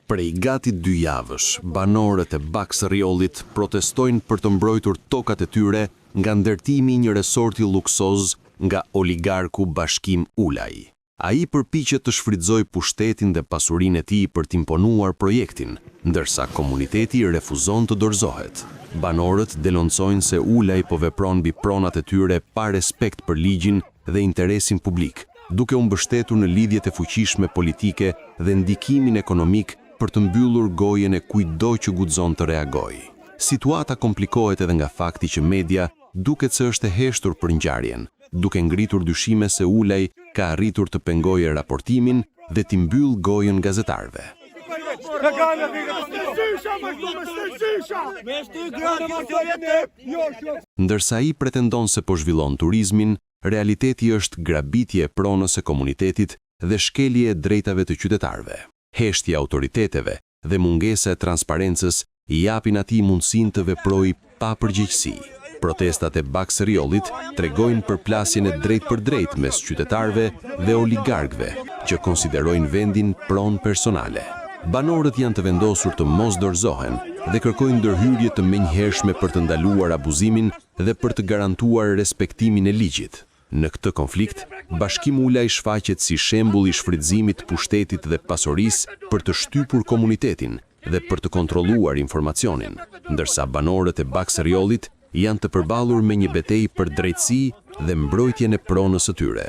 Prej gati 2 javësh, banorët e Baksëriollit protestojnë për të mbrojtur tokat e tyre nga ndërtimi i një resorti luksoz nga oligarku Bashkim Ulaj. Ai përpiqet të shfrytëzojë pushtetin dhe pasurinë e tij për t'imponuar projektin, ndërsa komuniteti refuzon të dorëzohet. Banorët denoncojnë se Ulaj po vepron mbi pronat e tyre pa respekt për ligjin dhe interesin publik, duke u mbështetur në lidhjet e fuqishme politike dhe ndikimin ekonomik për të mbyllur gojen e kujtdo që guxon të reagojë. Situata komplikohet edhe nga fakti që media duket se është e heshtur për ngjarjen, duke ngritur dyshime se Ulaj ka arritur të pengojë raportimin dhe t'i mbyll gojen gazetarëve. Ndërsa ai pretendon se po zhvillon turizmin, realiteti është grabitje e pronës së komunitetit dhe shkelje e drejtave të qytetarëve. Heshtja e autoriteteve dhe mungesa e transparencës i japin atij mundësinë të veprojë pa përgjegjësi. Protestat e Baksëriollit tregojnë përplasjen e drejt mes qytetarëve dhe oligarkëve, që konsiderojnë vendin pronë personale. Banorët janë të vendosur të mos dorëzohen dhe kërkojnë ndërhyrje të menjëhershme për të ndaluar abuzimin dhe për të garantuar respektimin e ligjit. Në këtë konflikt, Bashkim Ulaj shfaqet si shembull i shfrytëzimit të pushtetit dhe pasurisë për të shtypur komunitetin dhe për të kontrolluar informacionin, ndërsa banorët e Baksëriollit janë të përballur me një betejë për drejtësi dhe mbrojtjen e pronës së tyre.